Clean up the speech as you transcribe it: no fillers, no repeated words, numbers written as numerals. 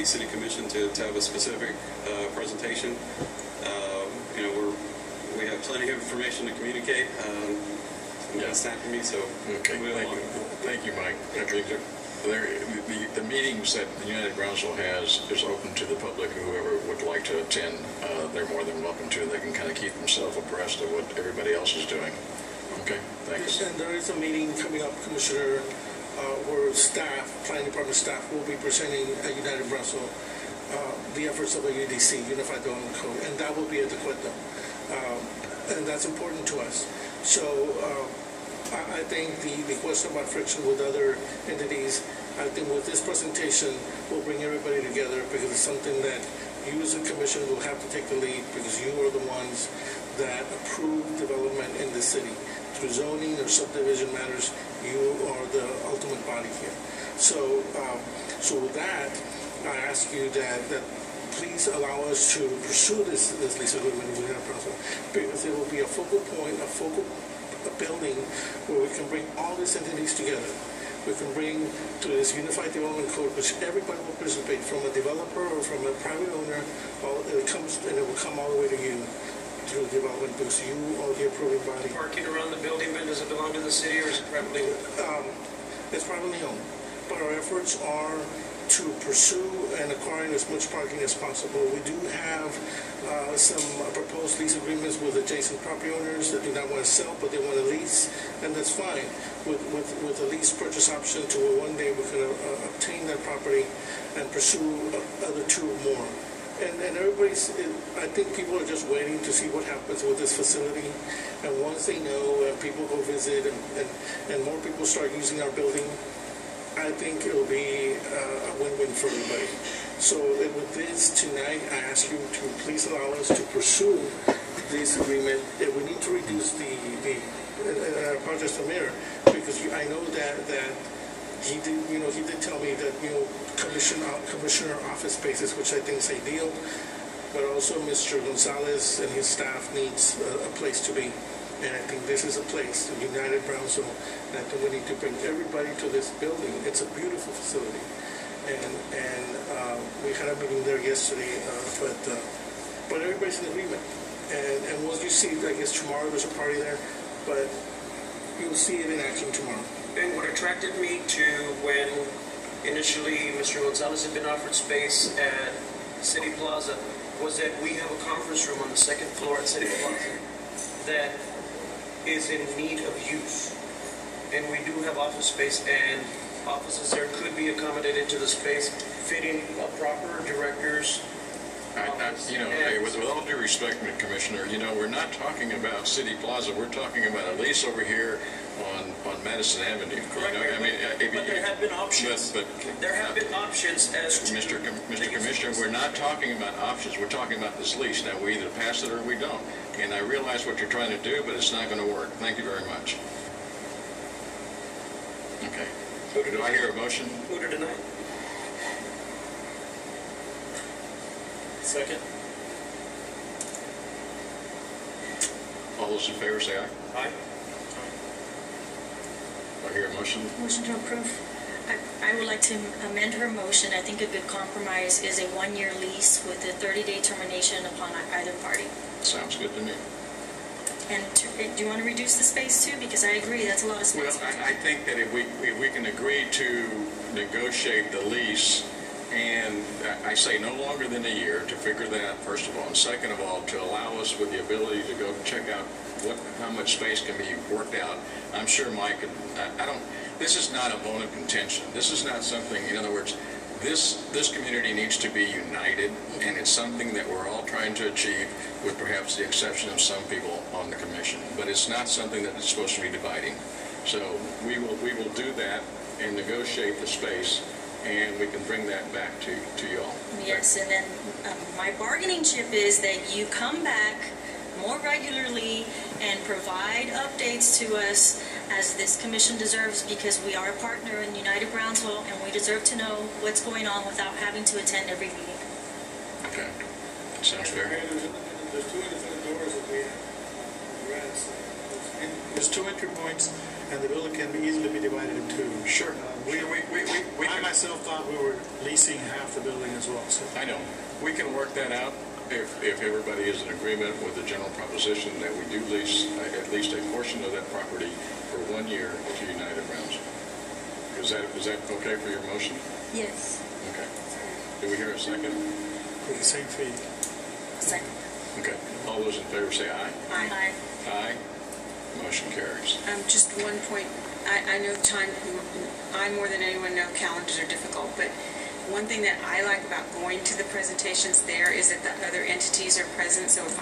City Commission to have a specific presentation. You know, we have plenty of information to communicate. It's time for me, so okay. Thank you, Mike. The meetings that the United Brownsville has is open to the public. Whoever would like to attend, they're more than welcome to. They can kind of keep themselves abreast of what everybody else is doing. Okay, thanks. And there is a meeting coming up, Commissioner, where staff, planning department staff, will be presenting at United Brownsville the efforts of a UDC, Unified Development Code, and that will be at the Cueto. And that's important to us. So I think the question about friction with other entities, I think with this presentation, we'll bring everybody together, because it's something that you as a commission will have to take the lead, because you are the ones that approve development in the city. Through zoning or subdivision matters, you are the ultimate body here. So, so with that, I ask you that please allow us to pursue this lease agreement with United Brownsville, because it will be a focal point, a building where we can bring all these entities together. We can bring to this Unified Development Code, which everybody will participate, from a developer or from a private owner. It will come all the way to you through development, because you are the approving body. Parking around the building, then, does it belong to the city, or is it privately owned? It's privately owned, but our efforts are to pursue and acquiring as much parking as possible. We do have some proposed lease agreements with adjacent property owners that do not want to sell, but they want to lease, and that's fine. With a lease purchase option to where one day we can obtain that property and pursue other two or more. And everybody's, I think people are just waiting to see what happens with this facility. And once they know, and people go visit, and more people start using our building, I think it'll be a win-win for everybody. So with this tonight, I ask you to please allow us to pursue this agreement. We need to reduce the apologize to the mayor, because I know that he did tell me that, commissioner office spaces, which I think is ideal, but also Mr. Gonzalez and his staff needs a place to be. And I think this is a place, United Brownsville, and I think we need to bring everybody to this building. It's a beautiful facility. And we had a meeting there yesterday, but everybody's in agreement. And once you see, I guess tomorrow there's a party there, but you'll see it in action tomorrow. And what attracted me to when initially Mr. Gonzalez had been offered space at City Plaza was that we have a conference room on the second floor at City Plaza that is in need of use. And we do have office space, and offices there could be accommodated to the space, fitting proper directors. With all due respect, Commissioner, we're not talking about City Plaza. We're talking about a lease over here on Madison Avenue. Correct. But there have been options. But there have been options as to... Mr. Commissioner, we're not talking about options. We're talking about this lease. Now, we either pass it or we don't. And I realize what you're trying to do, but it's not going to work. Thank you very much. Okay. Do I hear a motion? Move to deny. Second. All those in favor say aye. Aye. Do I hear a motion? Motion to approve. I would like to amend her motion. I think a good compromise is a one-year lease with a 30-day termination upon either party. Sounds good to me. And do you want to reduce the space too? Because I agree, that's a lot of space. Well, I think that if we can agree to negotiate the lease, and I say no longer than a year, to figure that out, first of all, and second of all, to allow us with the ability to go check out how much space can be worked out. I'm sure Mike, this is not a bone of contention. This is not something, in other words, this community needs to be united, and it's something that we're all trying to achieve, with perhaps the exception of some people on the commission. But it's not something that is supposed to be dividing. So we will do that and negotiate the space, and we can bring that back to you all. Yes, and then my bargaining chip is that you come back more regularly and provide updates to us as this commission deserves, because we are a partner in United Brownsville and we deserve to know what's going on without having to attend every meeting. Okay. Sounds fair. There's two independent doors that we have. There's two entry points and the building can easily be divided in two. Sure. I myself thought we were leasing half the building as well. So I know. We can work that out if everybody is in agreement with the general proposition that we do lease at least a portion of that property for 1 year to United Brownsville. Is that okay for your motion? Yes. Okay. Do we hear a second? with the same fee. Second. Okay. All those in favor say aye. Aye. Aye. Motion carries. Just one point. I know time, I more than anyone know calendars are difficult, but one thing that I like about going to the presentations there is that the other entities are present. So if